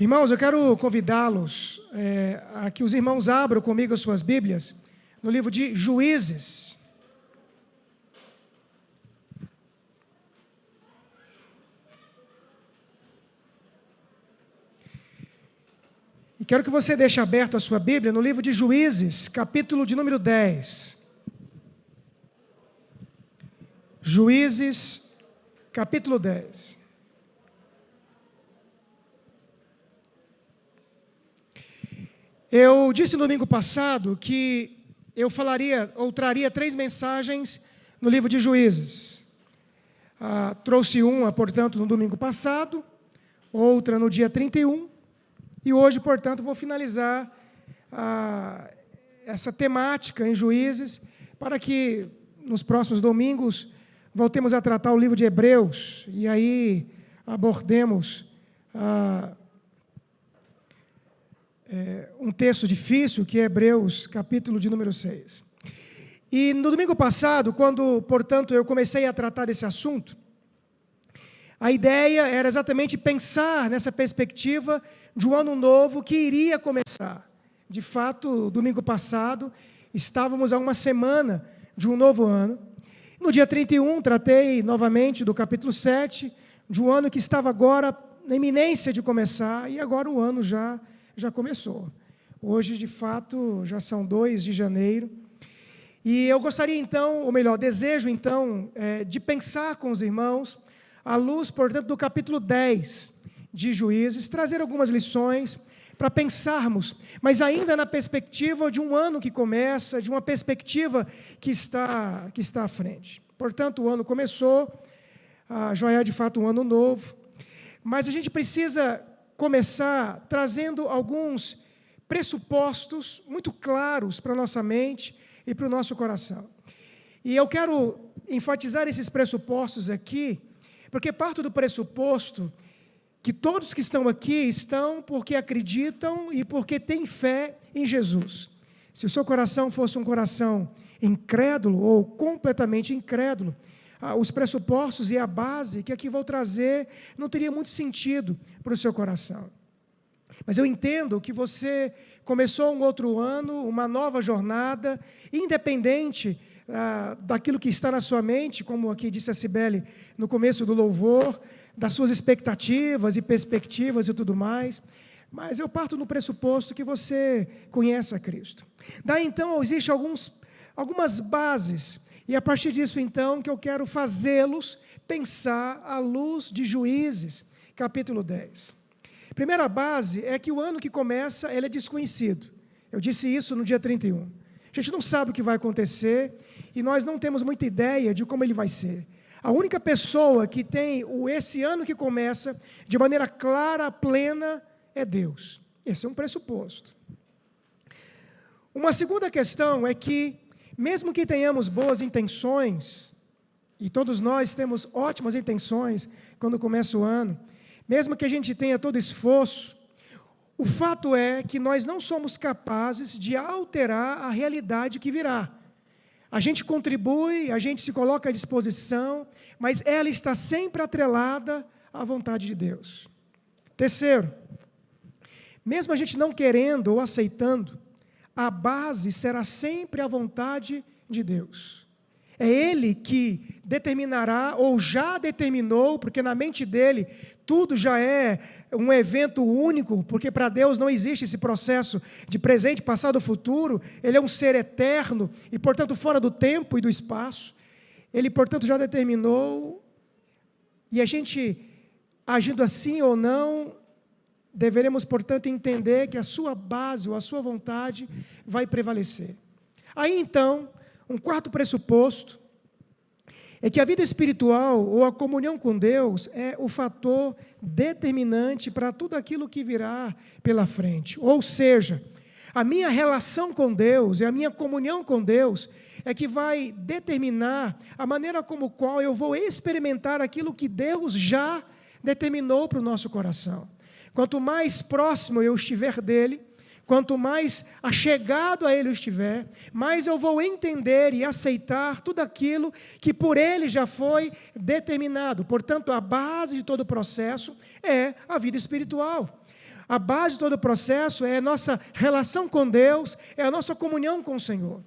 Irmãos, eu quero convidá-los a que os irmãos abram comigo as suas Bíblias no livro de Juízes. E quero que você deixe aberto a sua Bíblia no livro de Juízes, capítulo de número 10. Juízes, capítulo 10. Eu disse no domingo passado que eu falaria ou traria 3 mensagens no livro de Juízes. Trouxe uma, portanto, no domingo passado, outra no dia 31, e hoje, portanto, vou finalizar essa temática em Juízes, para que nos próximos domingos voltemos a tratar o livro de Hebreus, e aí abordemos um texto difícil, que é Hebreus, capítulo de número 6. E no domingo passado, quando, portanto, eu comecei a tratar desse assunto, a ideia era exatamente pensar nessa perspectiva de um ano novo que iria começar. De fato, domingo passado, estávamos a uma semana de um novo ano. No dia 31, tratei novamente do capítulo 7, de um ano que estava agora na iminência de começar, e agora o ano já começou. Hoje, de fato, já são 2 de janeiro. E eu gostaria, então, ou melhor, desejo, então, de pensar com os irmãos, à luz, portanto, do capítulo 10 de Juízes, trazer algumas lições para pensarmos, mas ainda na perspectiva de um ano que começa, de uma perspectiva que está à frente. Portanto, o ano começou, já é, de fato, um ano novo, mas a gente precisa começar trazendo alguns pressupostos muito claros para a nossa mente e para o nosso coração. E eu quero enfatizar esses pressupostos aqui, porque parto do pressuposto que todos que estão aqui estão porque acreditam e porque têm fé em Jesus. Se o seu coração fosse um coração incrédulo ou completamente incrédulo, os pressupostos e a base que aqui vou trazer não teria muito sentido para o seu coração. Mas eu entendo que você começou um outro ano, uma nova jornada, independente daquilo que está na sua mente, como aqui disse a Cibele no começo do louvor, das suas expectativas e perspectivas e tudo mais, mas eu parto no pressuposto que você conhece a Cristo. Daí então existem algumas bases, e a partir disso, então, que eu quero fazê-los pensar à luz de Juízes, capítulo 10. Primeira base é que o ano que começa, ele é desconhecido. Eu disse isso no dia 31. A gente não sabe o que vai acontecer, e nós não temos muita ideia de como ele vai ser. A única pessoa que tem esse ano que começa, de maneira clara, plena, é Deus. Esse é um pressuposto. Uma segunda questão é que, mesmo que tenhamos boas intenções, e todos nós temos ótimas intenções quando começa o ano, mesmo que a gente tenha todo esforço, o fato é que nós não somos capazes de alterar a realidade que virá. A gente contribui, a gente se coloca à disposição, mas ela está sempre atrelada à vontade de Deus. Terceiro, mesmo a gente não querendo ou aceitando, a base será sempre a vontade de Deus. É Ele que determinará, ou já determinou, porque na mente dele tudo já é um evento único, porque para Deus não existe esse processo de presente, passado, futuro. Ele é um ser eterno e, portanto, fora do tempo e do espaço. Ele, portanto, já determinou, e a gente, agindo assim ou não, deveremos, portanto, entender que a sua base ou a sua vontade vai prevalecer. Aí, então, um quarto pressuposto é que a vida espiritual ou a comunhão com Deus é o fator determinante para tudo aquilo que virá pela frente. Ou seja, a minha relação com Deus e a minha comunhão com Deus é que vai determinar a maneira como qual eu vou experimentar aquilo que Deus já determinou para o nosso coração. Quanto mais próximo eu estiver dele, quanto mais achegado a Ele eu estiver, mais eu vou entender e aceitar tudo aquilo que por Ele já foi determinado. Portanto, a base de todo o processo é a vida espiritual. A base de todo o processo é a nossa relação com Deus, é a nossa comunhão com o Senhor.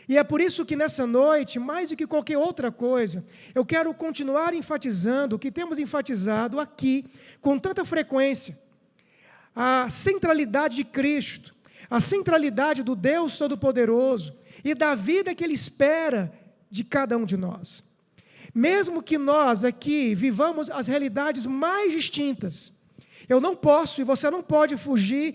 E é por isso que nessa noite, mais do que qualquer outra coisa, eu quero continuar enfatizando o que temos enfatizado aqui com tanta frequência: a centralidade de Cristo, a centralidade do Deus Todo-Poderoso e da vida que Ele espera de cada um de nós. Mesmo que nós aqui vivamos as realidades mais distintas, eu não posso e você não pode fugir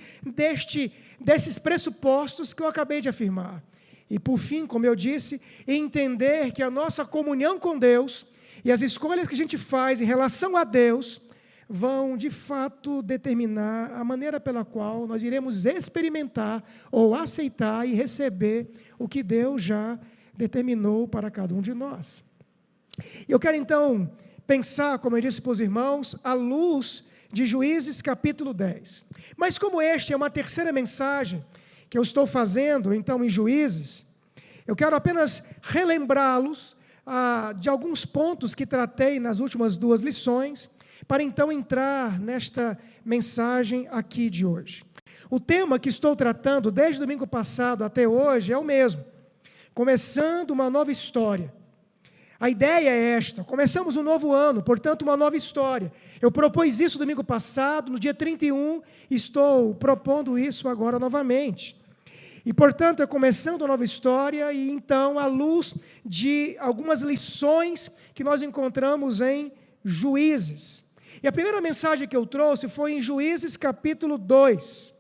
desses pressupostos que eu acabei de afirmar. E por fim, como eu disse, entender que a nossa comunhão com Deus e as escolhas que a gente faz em relação a Deus vão, de fato, determinar a maneira pela qual nós iremos experimentar ou aceitar e receber o que Deus já determinou para cada um de nós. Eu quero, então, pensar, como eu disse para os irmãos, à luz de Juízes capítulo 10. Mas como este é uma terceira mensagem que eu estou fazendo, então, em Juízes, eu quero apenas relembrá-los de alguns pontos que tratei nas últimas 2 lições, para então entrar nesta mensagem aqui de hoje. O tema que estou tratando desde o domingo passado até hoje é o mesmo: começando uma nova história. A ideia é esta: começamos um novo ano, portanto, uma nova história. Eu propus isso domingo passado, no dia 31, estou propondo isso agora novamente. E, portanto, é começando uma nova história, e então, à luz de algumas lições que nós encontramos em Juízes. E a primeira mensagem que eu trouxe foi em Juízes capítulo 2,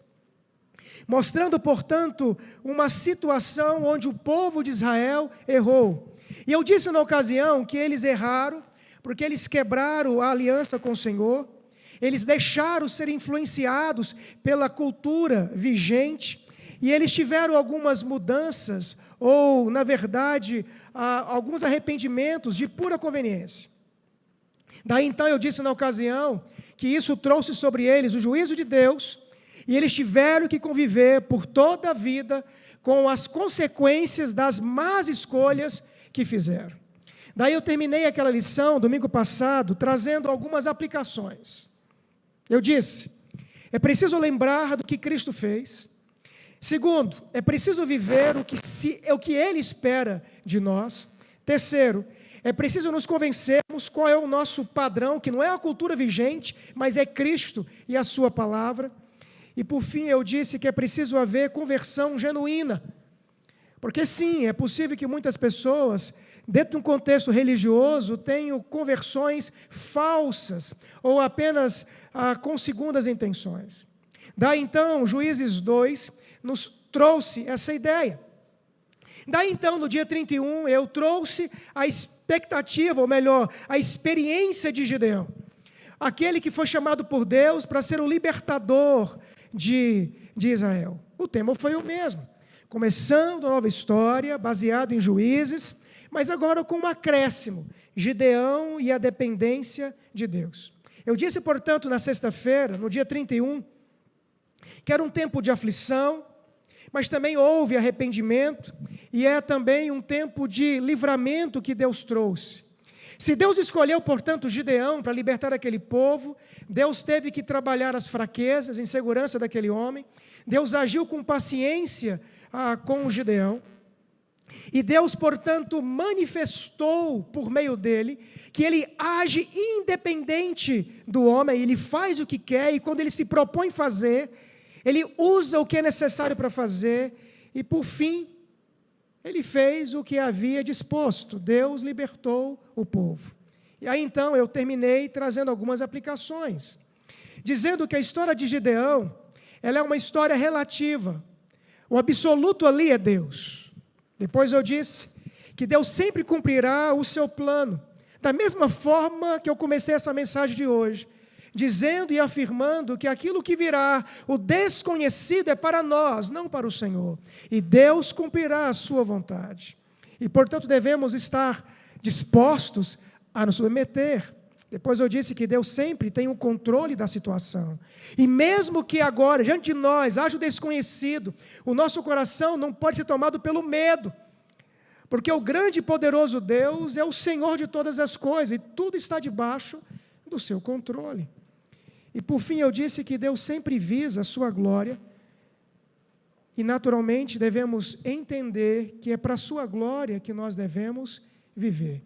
mostrando, portanto, uma situação onde o povo de Israel errou. E eu disse na ocasião que eles erraram porque eles quebraram a aliança com o Senhor, eles deixaram ser influenciados pela cultura vigente, e eles tiveram algumas mudanças, ou, na verdade, alguns arrependimentos de pura conveniência. Daí, então, eu disse na ocasião que isso trouxe sobre eles o juízo de Deus, e eles tiveram que conviver por toda a vida com as consequências das más escolhas que fizeram. Daí eu terminei aquela lição, domingo passado, trazendo algumas aplicações. Eu disse: é preciso lembrar do que Cristo fez. Segundo, é preciso viver o que Ele espera de nós. Terceiro, é preciso nos convencermos qual é o nosso padrão, que não é a cultura vigente, mas é Cristo e a sua palavra. E por fim eu disse que é preciso haver conversão genuína. Porque sim, é possível que muitas pessoas, dentro de um contexto religioso, tenham conversões falsas, ou apenas com segundas intenções. Daí então, Juízes 2 nos trouxe essa ideia. Daí então, no dia 31, eu trouxe a expectativa, ou melhor, a experiência de Gideão. Aquele que foi chamado por Deus para ser o libertador de Israel. O tema foi o mesmo. Começando a nova história, baseado em Juízes, mas agora com um acréscimo: Gideão e a dependência de Deus. Eu disse, portanto, na sexta-feira, no dia 31, que era um tempo de aflição, mas também houve arrependimento, e é também um tempo de livramento que Deus trouxe. Se Deus escolheu, portanto, Gideão para libertar aquele povo, Deus teve que trabalhar as fraquezas, insegurança daquele homem. Deus agiu com paciência com o Gideão. E Deus, portanto, manifestou por meio dele que ele age independente do homem, ele faz o que quer, e quando ele se propõe fazer, ele usa o que é necessário para fazer, e por fim, ele fez o que havia disposto. Deus libertou o povo. E aí então eu terminei trazendo algumas aplicações, dizendo que a história de Gideão, ela é uma história relativa. O absoluto ali é Deus. Depois eu disse que Deus sempre cumprirá o seu plano, da mesma forma que eu comecei essa mensagem de hoje, dizendo e afirmando que aquilo que virá, o desconhecido, é para nós, não para o Senhor. E Deus cumprirá a sua vontade. E, portanto, devemos estar dispostos a nos submeter. Depois eu disse que Deus sempre tem o controle da situação. E mesmo que agora, diante de nós, haja o desconhecido, o nosso coração não pode ser tomado pelo medo. Porque o grande e poderoso Deus é o Senhor de todas as coisas, e tudo está debaixo do seu controle. E por fim eu disse que Deus sempre visa a sua glória, e naturalmente devemos entender que é para a sua glória que nós devemos viver.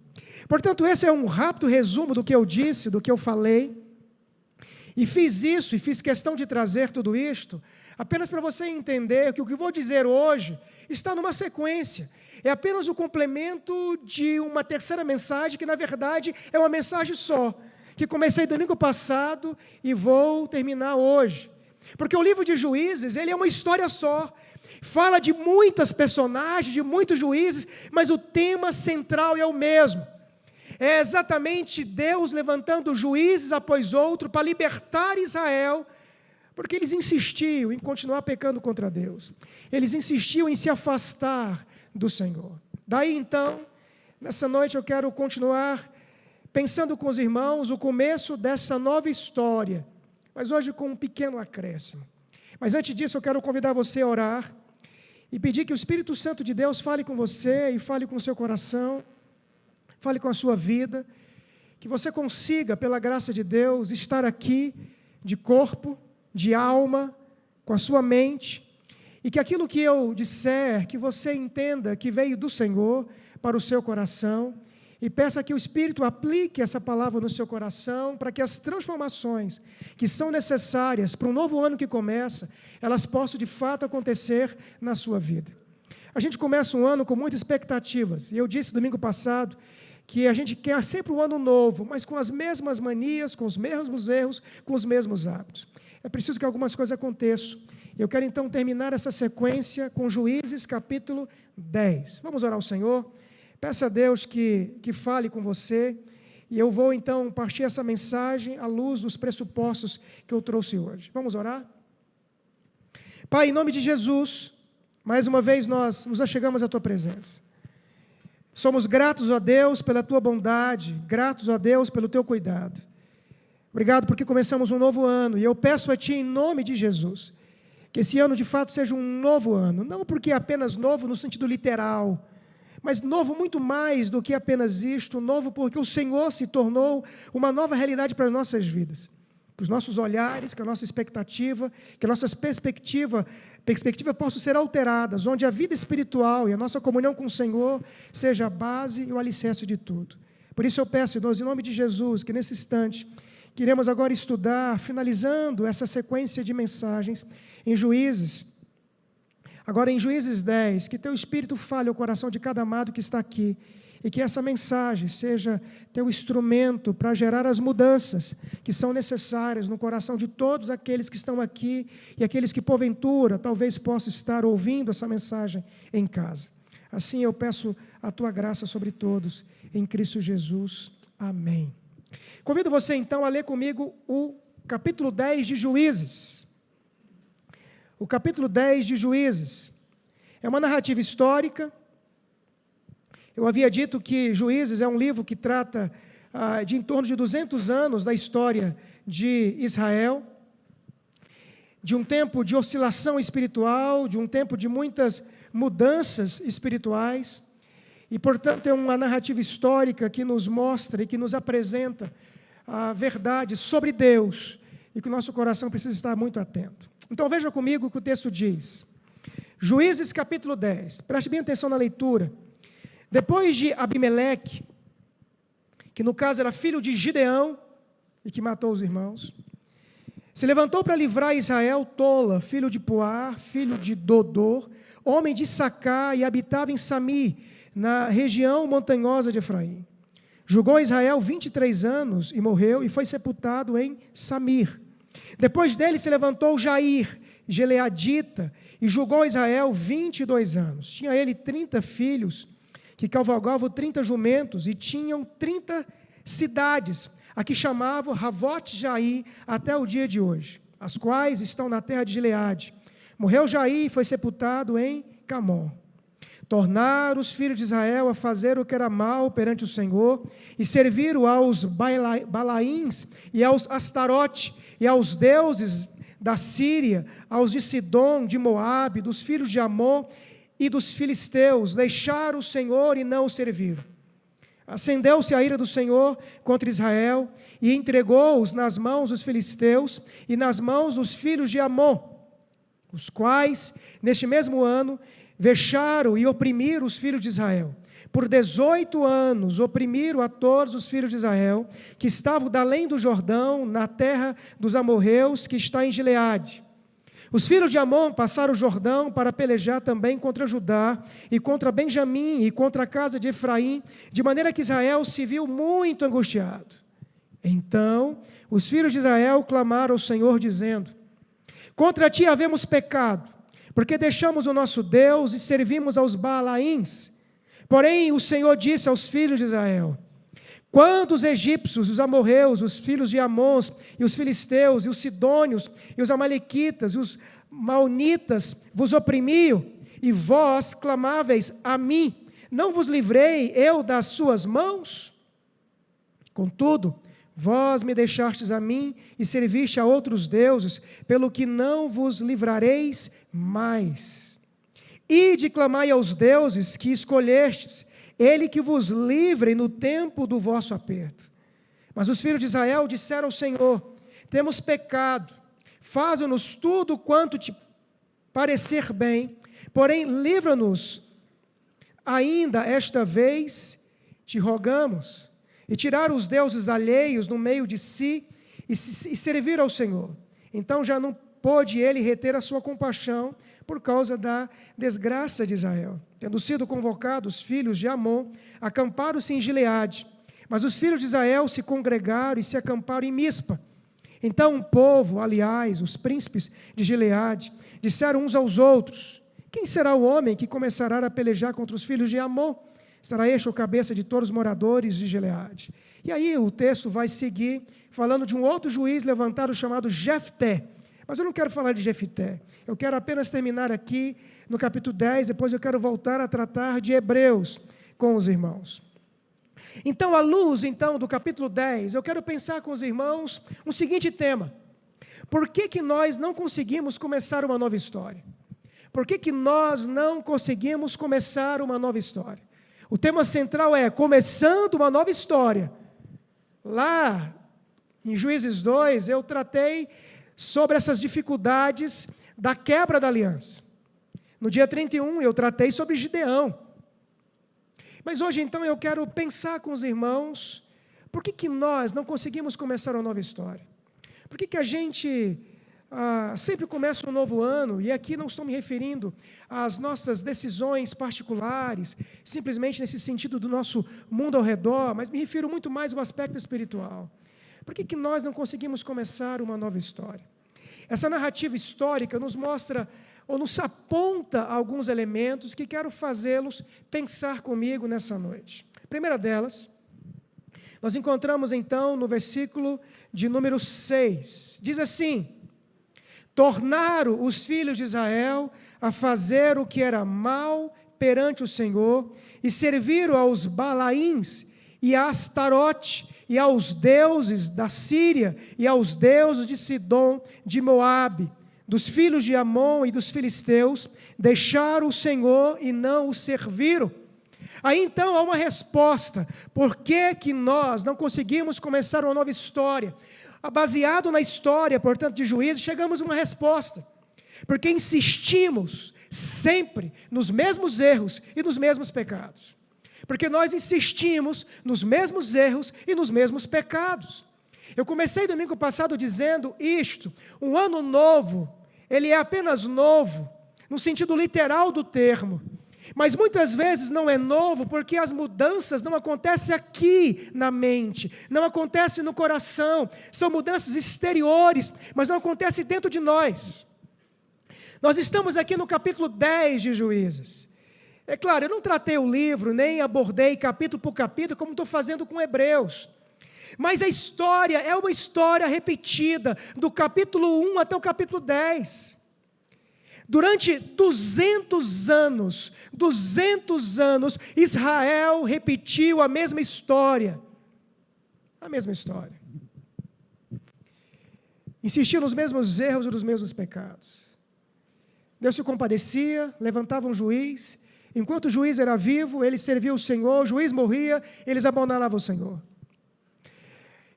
Portanto, esse é um rápido resumo do que eu disse, do que eu falei, e fiz isso, e fiz questão de trazer tudo isto, apenas para você entender que o que eu vou dizer hoje está numa sequência, é apenas o complemento de uma terceira mensagem, que na verdade é uma mensagem só, que comecei domingo passado e vou terminar hoje. Porque o livro de Juízes, ele é uma história só, fala de muitas personagens, de muitos juízes, mas o tema central é o mesmo. É exatamente Deus levantando juízes após outro para libertar Israel, porque eles insistiam em continuar pecando contra Deus. Eles insistiam em se afastar do Senhor. Daí então, nessa noite eu quero continuar pensando com os irmãos o começo dessa nova história, mas hoje com um pequeno acréscimo. Mas antes disso eu quero convidar você a orar e pedir que o Espírito Santo de Deus fale com você e fale com o seu coração, fale com a sua vida, que você consiga, pela graça de Deus, estar aqui de corpo, de alma, com a sua mente, e que aquilo que eu disser, que você entenda que veio do Senhor para o seu coração, e peça que o Espírito aplique essa palavra no seu coração, para que as transformações que são necessárias para um novo ano que começa, elas possam de fato acontecer na sua vida. A gente começa um ano com muitas expectativas, e eu disse domingo passado que a gente quer sempre um ano novo, mas com as mesmas manias, com os mesmos erros, com os mesmos hábitos. É preciso que algumas coisas aconteçam. Eu quero então terminar essa sequência com Juízes capítulo 10. Vamos orar ao Senhor. Peça a Deus que fale com você, e eu vou então partir essa mensagem à luz dos pressupostos que eu trouxe hoje. Vamos orar? Pai, em nome de Jesus, mais uma vez nós nos achegamos à Tua presença. Somos gratos a Deus pela Tua bondade, gratos a Deus pelo Teu cuidado. Obrigado porque começamos um novo ano, e eu peço a Ti em nome de Jesus, que esse ano de fato seja um novo ano, não porque é apenas novo no sentido literal, mas novo muito mais do que apenas isto, novo porque o Senhor se tornou uma nova realidade para as nossas vidas. Que os nossos olhares, que a nossa expectativa, que a nossa perspectiva possam ser alteradas, onde a vida espiritual e a nossa comunhão com o Senhor seja a base e o alicerce de tudo. Por isso eu peço, irmãos, em nome de Jesus, que nesse instante, queremos agora estudar, finalizando essa sequência de mensagens em Juízes. Agora em Juízes 10, que Teu Espírito fale ao coração de cada amado que está aqui, e que essa mensagem seja Teu instrumento para gerar as mudanças que são necessárias no coração de todos aqueles que estão aqui e aqueles que porventura talvez possam estar ouvindo essa mensagem em casa. Assim eu peço a Tua graça sobre todos, em Cristo Jesus. Amém. Convido você então a ler comigo o capítulo 10 de Juízes. O capítulo 10 de Juízes é uma narrativa histórica. Eu havia dito que Juízes é um livro que trata de em torno de 200 anos da história de Israel, de um tempo de oscilação espiritual, de um tempo de muitas mudanças espirituais, e, portanto, é uma narrativa histórica que nos mostra e que nos apresenta a verdade sobre Deus, e que o nosso coração precisa estar muito atento. Então veja comigo o que o texto diz. Juízes capítulo 10, preste bem atenção na leitura. Depois de Abimeleque, que no caso era filho de Gideão, e que matou os irmãos, se levantou para livrar Israel Tola, filho de Puar, filho de Dodor, homem de Sacá, e habitava em Sami, na região montanhosa de Efraim. Julgou Israel 23 anos e morreu, e foi sepultado em Samir. Depois dele se levantou Jair, Gileadita, e julgou Israel 22 anos. Tinha ele 30 filhos, que cavalgavam 30 jumentos, e tinham 30 cidades, a que chamavam Ravote-Jair até o dia de hoje, as quais estão na terra de Gileade. Morreu Jair e foi sepultado em Camon. Tornaram os filhos de Israel a fazer o que era mal perante o Senhor, e serviram aos Balaíns e aos Astarote, e aos deuses da Síria, aos de Sidom, de Moabe, dos filhos de Amon e dos filisteus. Deixaram o Senhor e não o serviram. acendeu-se a ira do Senhor contra Israel e entregou-os nas mãos dos filisteus e nas mãos dos filhos de Amon, os quais, neste mesmo ano, vexaram e oprimiram os filhos de Israel. Por 18 anos oprimiram a todos os filhos de Israel, que estavam da além do Jordão, na terra dos amorreus, que está em Gileade. Os filhos de Amon passaram o Jordão para pelejar também contra Judá, e contra Benjamim, e contra a casa de Efraim, de maneira que Israel se viu muito angustiado. Então, os filhos de Israel clamaram ao Senhor, dizendo: contra ti havemos pecado, porque deixamos o nosso Deus e servimos aos Baalaíns. Porém, o Senhor disse aos filhos de Israel: quando os egípcios, os amorreus, os filhos de Amons, e os filisteus, e os sidônios, e os amalequitas, e os maonitas vos oprimiam, e vós clamáveis a mim, não vos livrei eu das suas mãos? Contudo, vós me deixastes a mim, e serviste a outros deuses, pelo que não vos livrareis mais. Ide clamai aos deuses que escolhestes, Ele que vos livre no tempo do vosso aperto. Mas os filhos de Israel disseram ao Senhor: temos pecado, faze-nos tudo quanto te parecer bem, porém livra-nos ainda esta vez, te rogamos, e tirar os deuses alheios no meio de si, e servir ao Senhor. Então já não pôde ele reter a sua compaixão, por causa da desgraça de Israel. Tendo sido convocados os filhos de Amon, acamparam-se em Gileade. Mas os filhos de Israel se congregaram e se acamparam em Mispa. Então o povo, aliás, os príncipes de Gileade, disseram uns aos outros: quem será o homem que começará a pelejar contra os filhos de Amon? Será este o cabeça de todos os moradores de Gileade. E aí o texto vai seguir, falando de um outro juiz levantado chamado Jefté. Mas eu não quero falar de Jefté, eu quero apenas terminar aqui no capítulo 10, depois eu quero voltar a tratar de Hebreus com os irmãos. Então, à luz do capítulo 10, eu quero pensar com os irmãos um seguinte tema: por que nós não conseguimos começar uma nova história? Por que nós não conseguimos começar uma nova história? O tema central é começando uma nova história. Lá em Juízes 2, eu tratei sobre essas dificuldades da quebra da aliança. No dia 31, eu tratei sobre Gideão. Mas hoje, então, eu quero pensar com os irmãos, por que nós não conseguimos começar uma nova história? Por que a gente sempre começa um novo ano, e aqui não estou me referindo às nossas decisões particulares, simplesmente nesse sentido do nosso mundo ao redor, mas me refiro muito mais ao aspecto espiritual. Por que nós não conseguimos começar uma nova história? Essa narrativa histórica nos mostra, ou nos aponta alguns elementos que quero fazê-los pensar comigo nessa noite. A primeira delas, nós encontramos então no versículo de número 6. Diz assim: tornaram os filhos de Israel a fazer o que era mal perante o Senhor, e serviram aos Baalaíns e a Astarote, e aos deuses da Síria, e aos deuses de Sidom, de Moabe, dos filhos de Amon e dos filisteus, deixaram o Senhor e não o serviram. Aí então há uma resposta: por que nós não conseguimos começar uma nova história? Baseado na história, portanto, de Juízes, chegamos a uma resposta: porque insistimos sempre nos mesmos erros e nos mesmos pecados. Porque nós insistimos nos mesmos erros e nos mesmos pecados. Eu comecei domingo passado dizendo isto: um ano novo, ele é apenas novo, no sentido literal do termo, mas muitas vezes não é novo porque as mudanças não acontecem aqui na mente, não acontecem no coração, são mudanças exteriores, mas não acontecem dentro de nós. Nós estamos aqui no capítulo 10 de Juízes. É claro, eu não tratei o livro, nem abordei capítulo por capítulo, como estou fazendo com Hebreus. Mas a história é uma história repetida, do capítulo 1 até o capítulo 10. Durante 200 anos, Israel repetiu a mesma história. A mesma história. Insistiu nos mesmos erros e nos mesmos pecados. Deus se compadecia, levantava um juiz, Enquanto o juiz era vivo, ele servia o Senhor, o juiz morria, eles abandonavam o Senhor.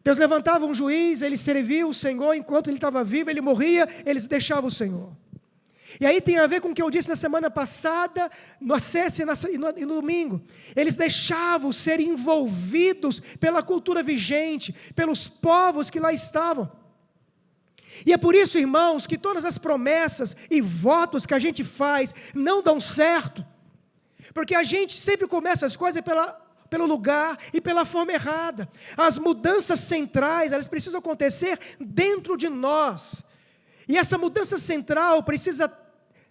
Deus levantava um juiz, ele servia o Senhor, enquanto ele estava vivo, ele morria, eles deixavam o Senhor. E aí tem a ver com o que eu disse na semana passada, no acesso e no domingo. Eles deixavam ser envolvidos pela cultura vigente, pelos povos que lá estavam. E é por isso, irmãos, que todas as promessas e votos que a gente faz não dão certo. Porque a gente sempre começa as coisas pelo lugar e pela forma errada. As mudanças centrais, elas precisam acontecer dentro de nós. E essa mudança central precisa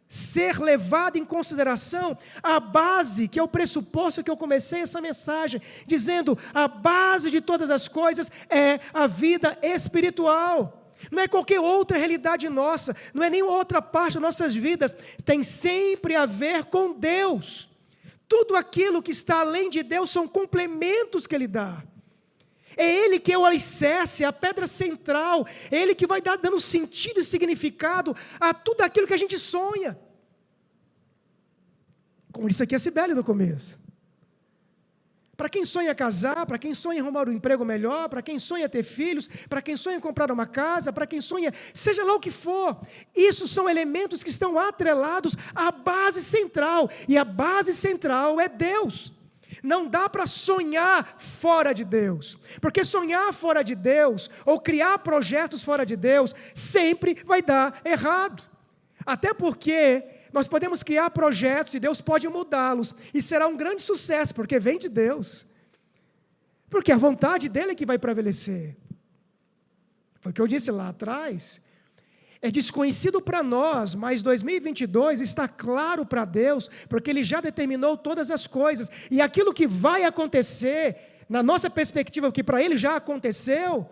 ser levada em consideração a base, que é o pressuposto que eu comecei essa mensagem, dizendo, a base de todas as coisas é a vida espiritual. Não é qualquer outra realidade nossa, não é nenhuma outra parte das nossas vidas, tem sempre a ver com Deus. Tudo aquilo que está além de Deus são complementos que Ele dá. É Ele que é o alicerce, a pedra central, é Ele que vai dando sentido e significado a tudo aquilo que a gente sonha. Como disse aqui a Cibele no começo. Para quem sonha casar, para quem sonha arrumar um emprego melhor, para quem sonha ter filhos, para quem sonha comprar uma casa, para quem sonha, seja lá o que for, isso são elementos que estão atrelados à base central, e a base central é Deus. Não dá para sonhar fora de Deus, porque sonhar fora de Deus, ou criar projetos fora de Deus, sempre vai dar errado. Até porque nós podemos criar projetos e Deus pode mudá-los, e será um grande sucesso, porque vem de Deus. Porque a vontade dEle é que vai prevalecer. Foi o que eu disse lá atrás. É desconhecido para nós, mas 2022 está claro para Deus, porque Ele já determinou todas as coisas, e aquilo que vai acontecer, na nossa perspectiva, que para Ele já aconteceu,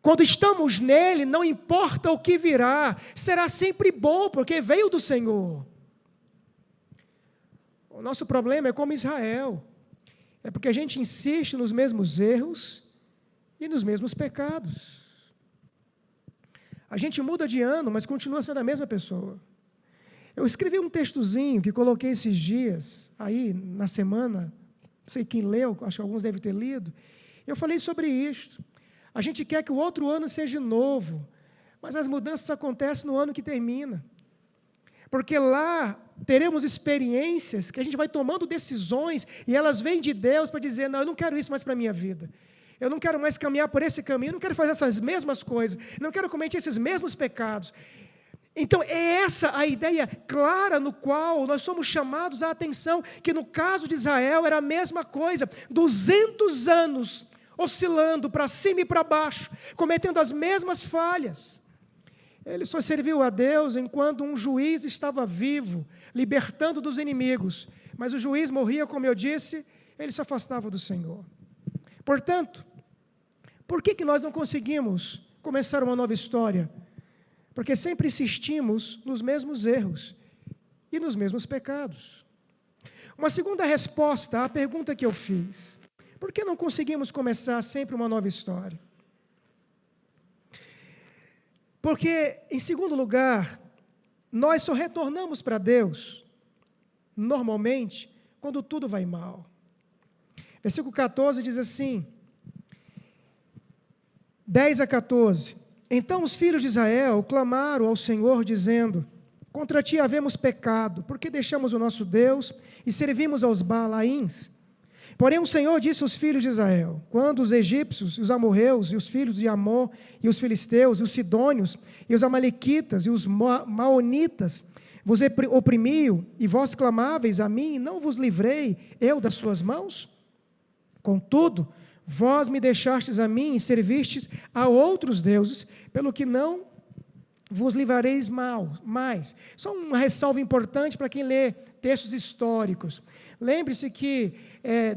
quando estamos nele, não importa o que virá, será sempre bom, porque veio do Senhor. O nosso problema é como Israel, é porque a gente insiste nos mesmos erros e nos mesmos pecados. A gente muda de ano, mas continua sendo a mesma pessoa. Eu escrevi um textozinho que coloquei esses dias, aí na semana, não sei quem leu, acho que alguns devem ter lido, eu falei sobre isto. A gente quer que o outro ano seja novo, mas as mudanças acontecem no ano que termina. Porque lá teremos experiências que a gente vai tomando decisões e elas vêm de Deus para dizer, não, eu não quero isso mais para a minha vida. Eu não quero mais caminhar por esse caminho, eu não quero fazer essas mesmas coisas, não quero cometer esses mesmos pecados. Então, é essa a ideia clara no qual nós somos chamados à atenção, que no caso de Israel era a mesma coisa, 200 anos oscilando para cima e para baixo, cometendo as mesmas falhas. Ele só serviu a Deus enquanto um juiz estava vivo, libertando dos inimigos, mas o juiz morria, como eu disse, ele se afastava do Senhor. Portanto, por que nós não conseguimos começar uma nova história? Porque sempre insistimos nos mesmos erros e nos mesmos pecados. Uma segunda resposta à pergunta que eu fiz: por que não conseguimos começar sempre uma nova história? Porque, em segundo lugar, nós só retornamos para Deus, normalmente, quando tudo vai mal. Versículo 14 diz assim, 10 a 14, então os filhos de Israel clamaram ao Senhor, dizendo, contra ti havemos pecado, porque deixamos o nosso Deus e servimos aos Baalaíns. Porém o Senhor disse aos filhos de Israel, quando os egípcios, os amorreus, e os filhos de Amon, e os filisteus, e os sidônios, e os amalequitas, e os maonitas, vos oprimiam, e vós clamáveis a mim, e não vos livrei eu das suas mãos? Contudo, vós me deixastes a mim, e servistes a outros deuses, pelo que não vos livrareis mais. Só uma ressalva importante para quem lê textos históricos. Lembre-se que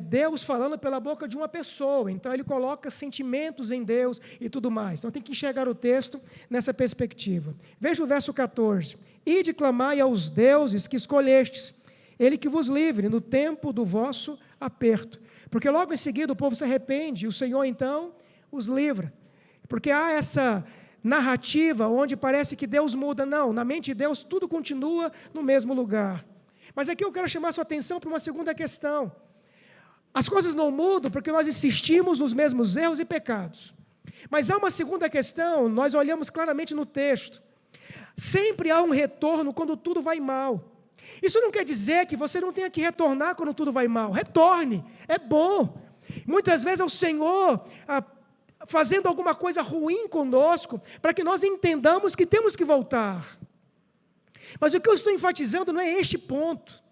Deus falando pela boca de uma pessoa, então Ele coloca sentimentos em Deus e tudo mais. Então tem que enxergar o texto nessa perspectiva. Veja o verso 14. Ide clamai aos deuses que escolhestes, Ele que vos livre no tempo do vosso aperto. Porque logo em seguida o povo se arrepende, e o Senhor então os livra. Porque há essa narrativa onde parece que Deus muda. Não, na mente de Deus tudo continua no mesmo lugar. Mas aqui eu quero chamar sua atenção para uma segunda questão. As coisas não mudam porque nós insistimos nos mesmos erros e pecados. Mas há uma segunda questão, nós olhamos claramente no texto. Sempre há um retorno quando tudo vai mal. Isso não quer dizer que você não tenha que retornar quando tudo vai mal. Retorne, é bom. Muitas vezes é o Senhor fazendo alguma coisa ruim conosco, para que nós entendamos que temos que voltar. Mas o que eu estou enfatizando não é este ponto.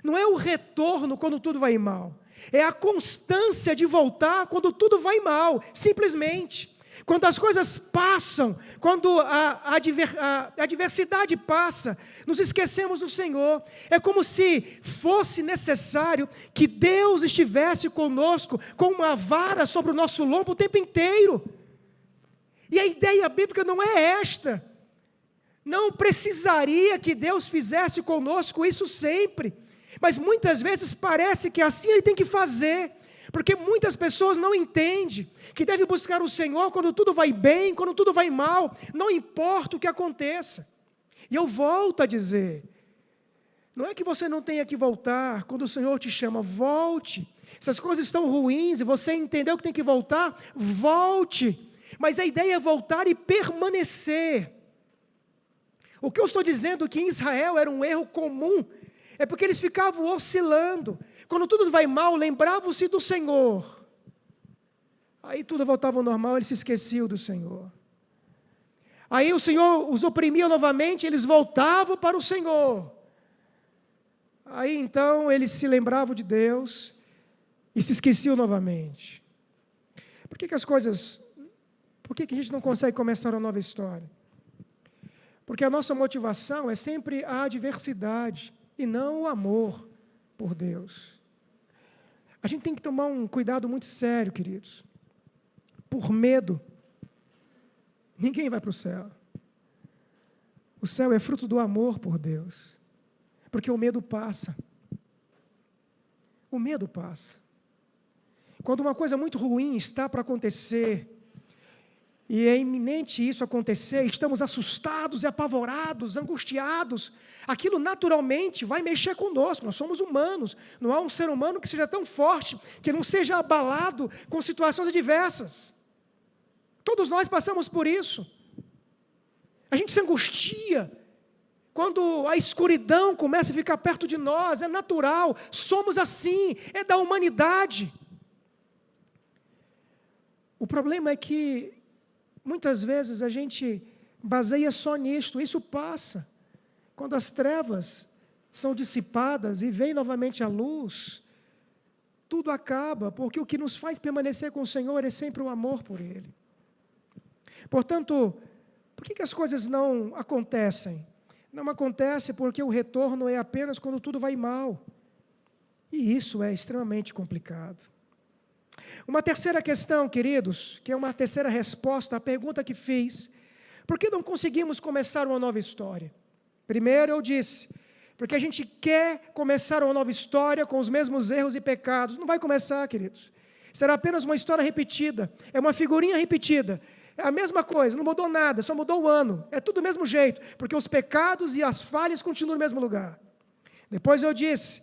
Não é o retorno quando tudo vai mal. É a constância de voltar quando tudo vai mal, simplesmente. Quando as coisas passam, quando a adversidade passa, nos esquecemos do Senhor. É como se fosse necessário que Deus estivesse conosco com uma vara sobre o nosso lombo o tempo inteiro. E a ideia bíblica não é esta. Não precisaria que Deus fizesse conosco isso sempre. Mas muitas vezes parece que assim Ele tem que fazer. Porque muitas pessoas não entendem que deve buscar o Senhor quando tudo vai bem, quando tudo vai mal, não importa o que aconteça. E eu volto a dizer, não é que você não tenha que voltar, quando o Senhor te chama, volte. Se as coisas estão ruins e você entendeu que tem que voltar, volte. Mas a ideia é voltar e permanecer. O que eu estou dizendo que em Israel era um erro comum, é porque eles ficavam oscilando. Quando tudo vai mal, lembravam-se do Senhor. Aí tudo voltava ao normal, eles se esqueciam do Senhor. Aí o Senhor os oprimia novamente, eles voltavam para o Senhor. Aí então eles se lembravam de Deus e se esqueciam novamente. Por que a gente não consegue começar uma nova história? Porque a nossa motivação é sempre a adversidade e não o amor por Deus. A gente tem que tomar um cuidado muito sério, queridos. Por medo, ninguém vai para o céu. O céu é fruto do amor por Deus. Porque o medo passa. O medo passa. Quando uma coisa muito ruim está para acontecer, e é iminente isso acontecer, estamos assustados e apavorados, angustiados, aquilo naturalmente vai mexer conosco, nós somos humanos, não há um ser humano que seja tão forte, que não seja abalado com situações adversas. Todos nós passamos por isso. A gente se angustia, quando a escuridão começa a ficar perto de nós, é natural, somos assim, é da humanidade. O problema é que muitas vezes a gente baseia só nisto, isso passa. Quando as trevas são dissipadas e vem novamente a luz, tudo acaba, porque o que nos faz permanecer com o Senhor é sempre o amor por Ele. Portanto, por que as coisas não acontecem? Não acontece porque o retorno é apenas quando tudo vai mal. E isso é extremamente complicado. Uma terceira questão, queridos, que é uma terceira resposta à pergunta que fiz: por que não conseguimos começar uma nova história? Primeiro eu disse, porque a gente quer começar uma nova história com os mesmos erros e pecados. Não vai começar, queridos. Será apenas uma história repetida, é uma figurinha repetida. É a mesma coisa, não mudou nada, só mudou o ano. É tudo do mesmo jeito, porque os pecados e as falhas continuam no mesmo lugar. Depois eu disse,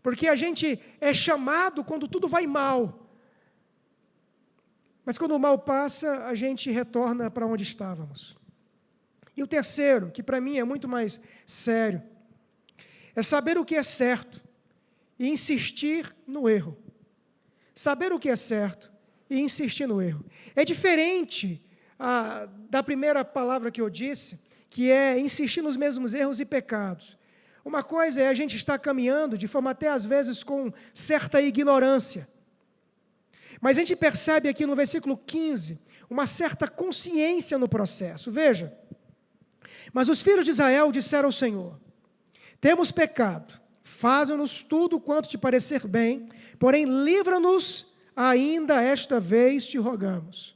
porque a gente é chamado quando tudo vai mal. Mas quando o mal passa, a gente retorna para onde estávamos. E o terceiro, que para mim é muito mais sério, é saber o que é certo e insistir no erro. Saber o que é certo e insistir no erro. É diferente da primeira palavra que eu disse, que é insistir nos mesmos erros e pecados. Uma coisa é a gente estar caminhando de forma até às vezes com certa ignorância. Mas a gente percebe aqui no versículo 15, uma certa consciência no processo. Veja, mas os filhos de Israel disseram ao Senhor: temos pecado, faze-nos tudo quanto te parecer bem, porém livra-nos ainda esta vez, te rogamos.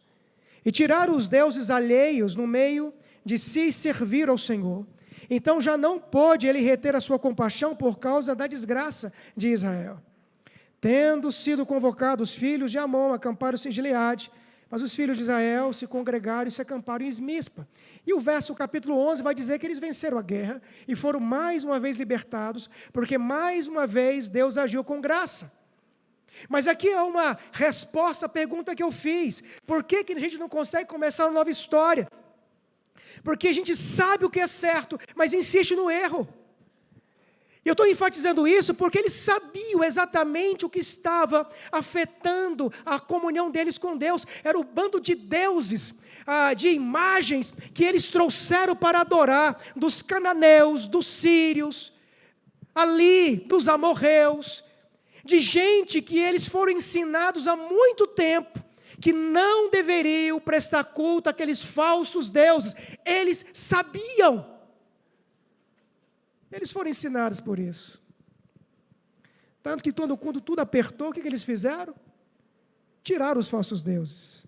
E tiraram os deuses alheios no meio de si e servir ao Senhor. Então já não pôde ele reter a sua compaixão por causa da desgraça de Israel. Tendo sido convocados os filhos de Amon, acamparam-se em Gileade, Mas os filhos de Israel se congregaram e se acamparam em Mispa. E o capítulo 11 vai dizer que eles venceram a guerra e foram mais uma vez libertados, porque mais uma vez Deus agiu com graça. Mas aqui é uma resposta à pergunta que eu fiz. Por que a gente não consegue começar uma nova história? Porque a gente sabe o que é certo, mas insiste no erro. E eu estou enfatizando isso porque eles sabiam exatamente o que estava afetando a comunhão deles com Deus. Era o bando de deuses, de imagens que eles trouxeram para adorar, dos cananeus, dos sírios, ali, dos amorreus, de gente que eles foram ensinados há muito tempo, que não deveriam prestar culto àqueles falsos deuses. Eles sabiam. Eles foram ensinados por isso. Tanto que quando tudo apertou, o que eles fizeram? Tiraram os falsos deuses.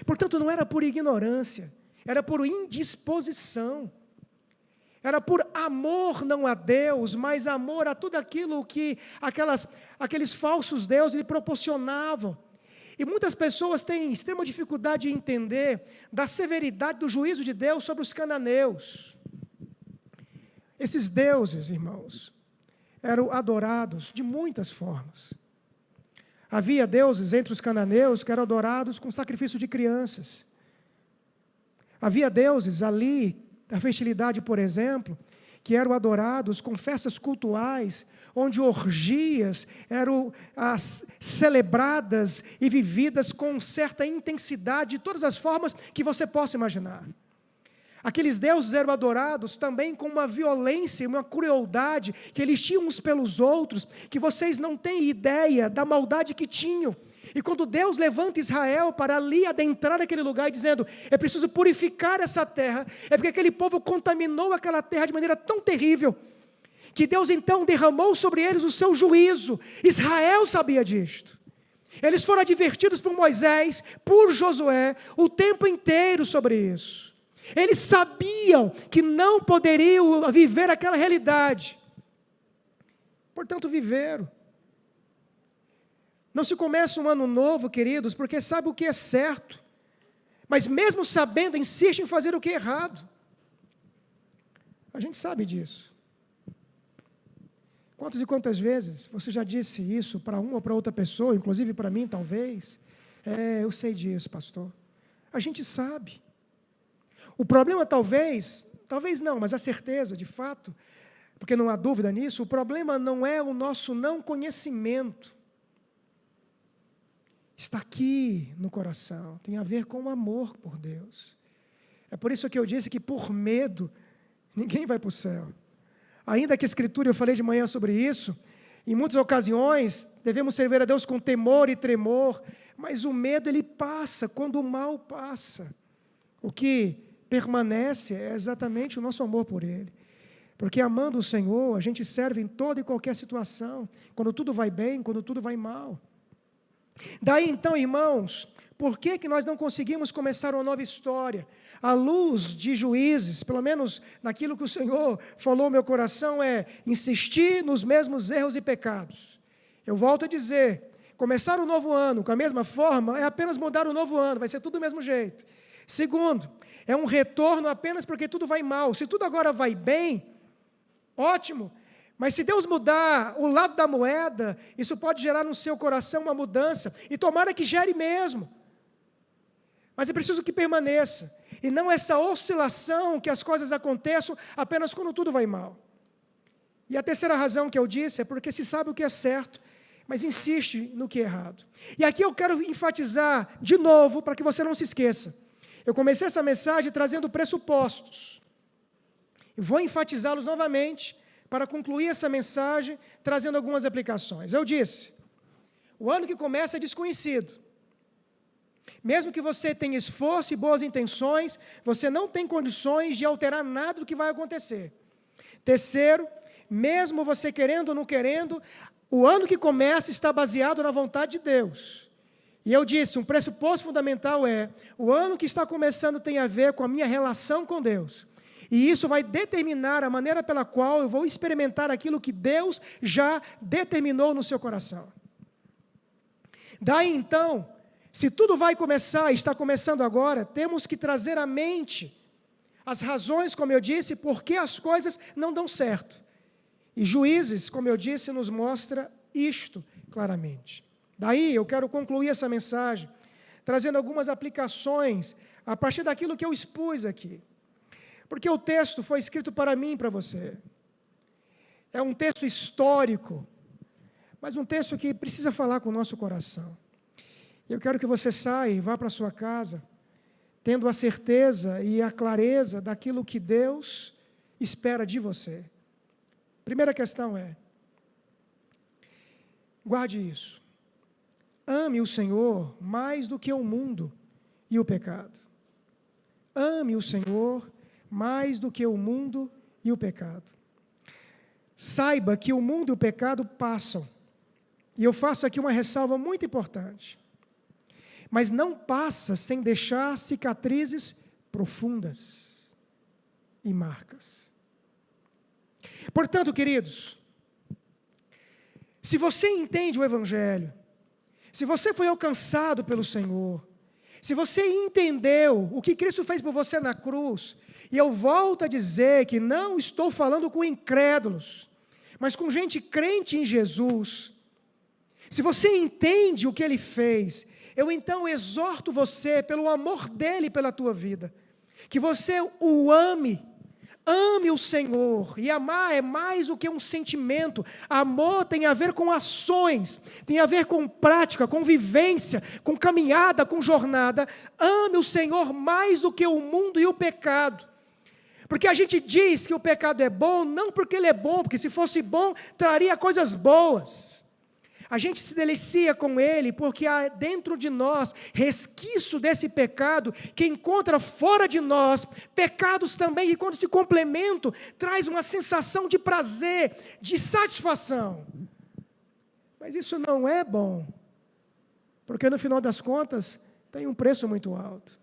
Portanto, não era por ignorância, era por indisposição. Era por amor não a Deus, mas amor a tudo aquilo que aqueles falsos deuses lhe proporcionavam. E muitas pessoas têm extrema dificuldade de entender da severidade do juízo de Deus sobre os cananeus. Esses deuses, irmãos, eram adorados de muitas formas. Havia deuses entre os cananeus que eram adorados com sacrifício de crianças. Havia deuses ali, da fertilidade, por exemplo, que eram adorados com festas cultuais, onde orgias eram celebradas e vividas com certa intensidade, de todas as formas que você possa imaginar. Aqueles deuses eram adorados também com uma violência, uma crueldade que eles tinham uns pelos outros, que vocês não têm ideia da maldade que tinham. E quando Deus levanta Israel para ali adentrar aquele lugar, dizendo, é preciso purificar essa terra, é porque aquele povo contaminou aquela terra de maneira tão terrível, que Deus então derramou sobre eles o seu juízo. Israel sabia disto. Eles foram advertidos por Moisés, por Josué, o tempo inteiro sobre isso. Eles sabiam que não poderiam viver aquela realidade. Portanto, viveram. Não se começa um ano novo, queridos, porque sabe o que é certo. Mas mesmo sabendo, insiste em fazer o que é errado. A gente sabe disso. Quantas e quantas vezes você já disse isso para uma ou para outra pessoa, inclusive para mim, talvez? Eu sei disso, pastor. A gente sabe. O problema talvez não, mas a certeza, de fato, porque não há dúvida nisso, o problema não é o nosso não conhecimento. Está aqui no coração, tem a ver com o amor por Deus. É por isso que eu disse que por medo, ninguém vai para o céu. Ainda que a Escritura, eu falei de manhã sobre isso, em muitas ocasiões, devemos servir a Deus com temor e tremor, mas o medo ele passa, quando o mal passa. O que permanece é exatamente o nosso amor por Ele. Porque amando o Senhor, a gente serve em toda e qualquer situação, quando tudo vai bem, quando tudo vai mal. Daí então, irmãos, por que nós não conseguimos começar uma nova história? À luz de Juízes, pelo menos naquilo que o Senhor falou no meu coração, é insistir nos mesmos erros e pecados. Eu volto a dizer, começar um novo ano com a mesma forma é apenas mudar o novo ano, vai ser tudo do mesmo jeito. Segundo, é um retorno apenas porque tudo vai mal. Se tudo agora vai bem, ótimo. Mas se Deus mudar o lado da moeda, isso pode gerar no seu coração uma mudança. E tomara que gere mesmo. Mas é preciso que permaneça. E não essa oscilação que as coisas aconteçam apenas quando tudo vai mal. E a terceira razão que eu disse é porque se sabe o que é certo, mas insiste no que é errado. E aqui eu quero enfatizar de novo, para que você não se esqueça. Eu comecei essa mensagem trazendo pressupostos. Eu vou enfatizá-los novamente para concluir essa mensagem, trazendo algumas aplicações. Eu disse, o ano que começa é desconhecido. Mesmo que você tenha esforço e boas intenções, você não tem condições de alterar nada do que vai acontecer. Terceiro, mesmo você querendo ou não querendo, o ano que começa está baseado na vontade de Deus. E eu disse, um pressuposto fundamental é, o ano que está começando tem a ver com a minha relação com Deus. E isso vai determinar a maneira pela qual eu vou experimentar aquilo que Deus já determinou no seu coração. Daí então, Se tudo vai começar, está começando agora, temos que trazer à mente as razões, como eu disse, por que as coisas não dão certo. E Juízes, como eu disse, nos mostra isto claramente. Daí eu quero concluir essa mensagem, trazendo algumas aplicações a partir daquilo que eu expus aqui. Porque o texto foi escrito para mim e para você. É um texto histórico, mas um texto que precisa falar com o nosso coração. Eu quero que você saia e vá para a sua casa, tendo a certeza e a clareza daquilo que Deus espera de você. Primeira questão é, guarde isso. Ame o Senhor mais do que o mundo e o pecado. Ame o Senhor mais do que o mundo e o pecado. Saiba que o mundo e o pecado passam. E eu faço aqui uma ressalva muito importante. Mas não passa sem deixar cicatrizes profundas e marcas. Portanto, queridos, se você entende o Evangelho, se você foi alcançado pelo Senhor, se você entendeu o que Cristo fez por você na cruz, e eu volto a dizer que não estou falando com incrédulos, mas com gente crente em Jesus, se você entende o que Ele fez, eu então exorto você, pelo amor dEle pela tua vida, que você o ame o Senhor, e amar é mais do que um sentimento, amor tem a ver com ações, tem a ver com prática, com vivência, com caminhada, com jornada. Ame o Senhor mais do que o mundo e o pecado, porque a gente diz que o pecado é bom, não porque ele é bom, porque se fosse bom, traria coisas boas. A gente se delicia com ele, porque há dentro de nós resquício desse pecado, que encontra fora de nós pecados também, que quando se complementam, traz uma sensação de prazer, de satisfação. Mas isso não é bom, porque no final das contas, tem um preço muito alto.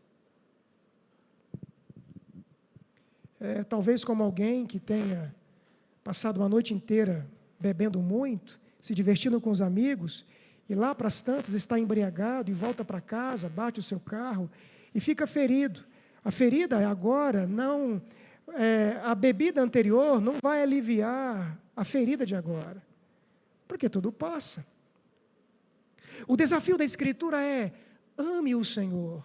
Talvez como alguém que tenha passado uma noite inteira bebendo muito, se divertindo com os amigos, e lá para as tantas está embriagado e volta para casa, bate o seu carro e fica ferido. A ferida agora não, a bebida anterior não vai aliviar a ferida de agora, porque tudo passa. O desafio da Escritura é, ame o Senhor.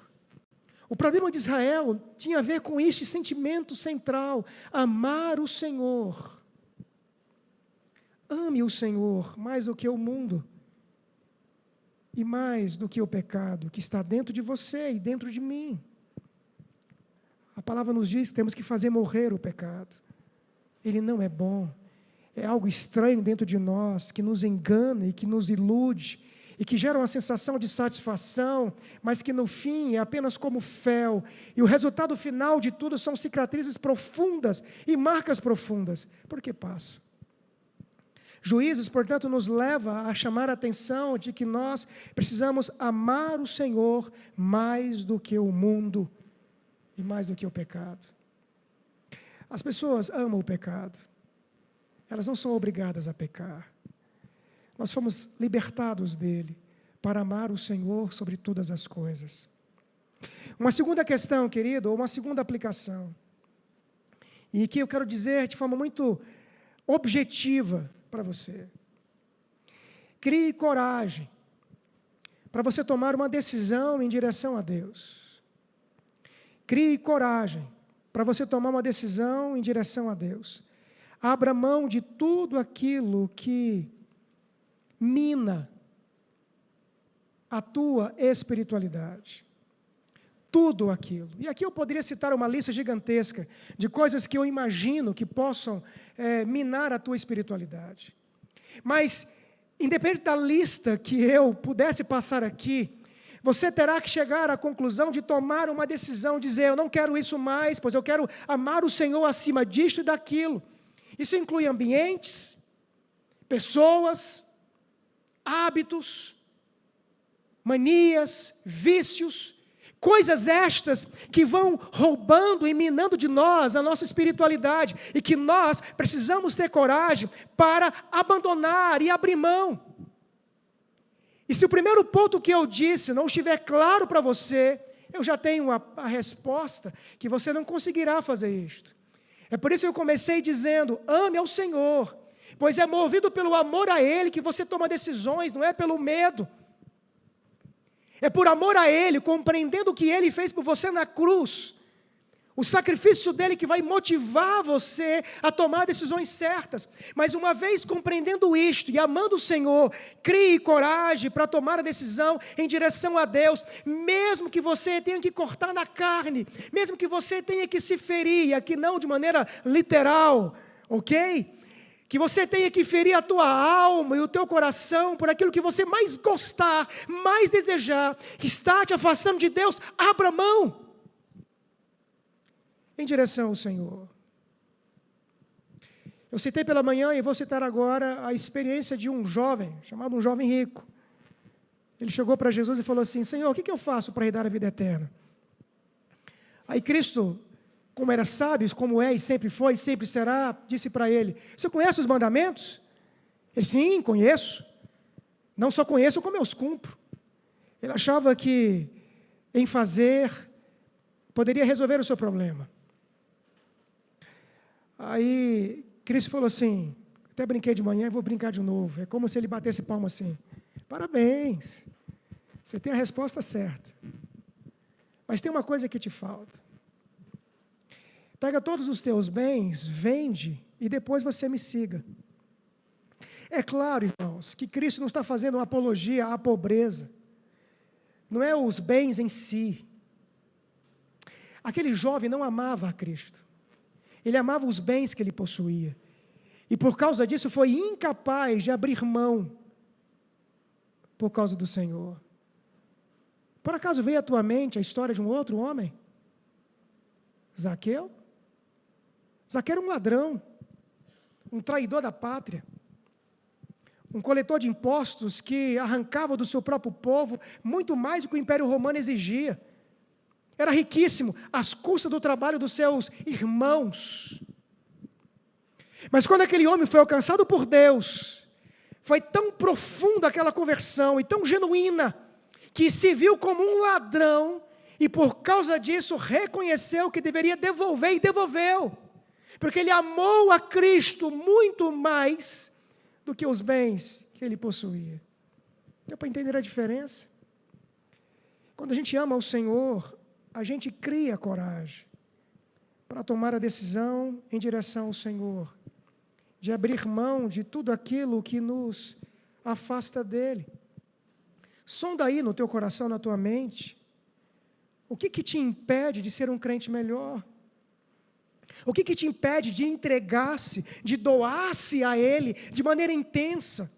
O problema de Israel tinha a ver com este sentimento central, amar o Senhor. Ame o Senhor mais do que o mundo e mais do que o pecado que está dentro de você e dentro de mim. A palavra nos diz que temos que fazer morrer o pecado. Ele não é bom. É algo estranho dentro de nós que nos engana e que nos ilude e que gera uma sensação de satisfação, mas que no fim é apenas como fel. E o resultado final de tudo são cicatrizes profundas e marcas profundas. Por que passa? Juízes, portanto, nos leva a chamar a atenção de que nós precisamos amar o Senhor mais do que o mundo e mais do que o pecado. As pessoas amam o pecado. Elas não são obrigadas a pecar. Nós fomos libertados dele para amar o Senhor sobre todas as coisas. Uma segunda questão, querido, ou uma segunda aplicação, e que eu quero dizer de forma muito objetiva para você. Crie coragem para você tomar uma decisão em direção a Deus. Crie coragem para você tomar uma decisão em direção a Deus. Abra mão de tudo aquilo que mina a tua espiritualidade. Tudo aquilo. E aqui eu poderia citar uma lista gigantesca de coisas que eu imagino que possam minar a tua espiritualidade. Mas, independente da lista que eu pudesse passar aqui, você terá que chegar à conclusão de tomar uma decisão, dizer, eu não quero isso mais, pois eu quero amar o Senhor acima disto e daquilo. Isso inclui ambientes, pessoas, hábitos, manias, vícios, coisas estas que vão roubando e minando de nós a nossa espiritualidade e que nós precisamos ter coragem para abandonar e abrir mão. E se o primeiro ponto que eu disse não estiver claro para você, eu já tenho a resposta que você não conseguirá fazer isto. É por isso que eu comecei dizendo, ame ao Senhor, pois é movido pelo amor a Ele que você toma decisões, não é pelo medo. É por amor a Ele, compreendendo o que Ele fez por você na cruz, o sacrifício dele que vai motivar você a tomar decisões certas. Mas uma vez compreendendo isto e amando o Senhor, crie coragem para tomar a decisão em direção a Deus, mesmo que você tenha que cortar na carne, mesmo que você tenha que se ferir, e aqui não de maneira literal, ok? Que você tenha que ferir a tua alma e o teu coração por aquilo que você mais gostar, mais desejar, que está te afastando de Deus, abra mão em direção ao Senhor. Eu citei pela manhã e vou citar agora a experiência de um jovem, chamado um jovem rico. Ele chegou para Jesus e falou assim, Senhor, o que eu faço para herdar a vida eterna? Aí Cristo, como era sábio, como é e sempre foi, sempre será, disse para ele, você conhece os mandamentos? Ele, sim, conheço. Não só conheço, como eu os cumpro. Ele achava que em fazer poderia resolver o seu problema. Aí Cristo falou assim, até brinquei de manhã e vou brincar de novo. É como se ele batesse palma assim, parabéns, você tem a resposta certa. Mas tem uma coisa que te falta. Pega todos os teus bens, vende e depois você me siga. É claro, irmãos, que Cristo não está fazendo uma apologia à pobreza. Não é os bens em si. Aquele jovem não amava a Cristo. Ele amava os bens que ele possuía. E por causa disso foi incapaz de abrir mão por causa do Senhor. Por acaso veio à tua mente a história de um outro homem? Zaqueu? Zaqueu era um ladrão, um traidor da pátria, um coletor de impostos que arrancava do seu próprio povo muito mais do que o Império Romano exigia. Era riquíssimo, às custas do trabalho dos seus irmãos. Mas quando aquele homem foi alcançado por Deus, foi tão profunda aquela conversão e tão genuína, que se viu como um ladrão e por causa disso reconheceu que deveria devolver e devolveu. Porque ele amou a Cristo muito mais do que os bens que ele possuía. Deu para entender a diferença? Quando a gente ama o Senhor, a gente cria coragem para tomar a decisão em direção ao Senhor, de abrir mão de tudo aquilo que nos afasta dEle. Sonda aí no teu coração, na tua mente, o que te impede de ser um crente melhor? O que te impede de entregar-se, de doar-se a Ele de maneira intensa?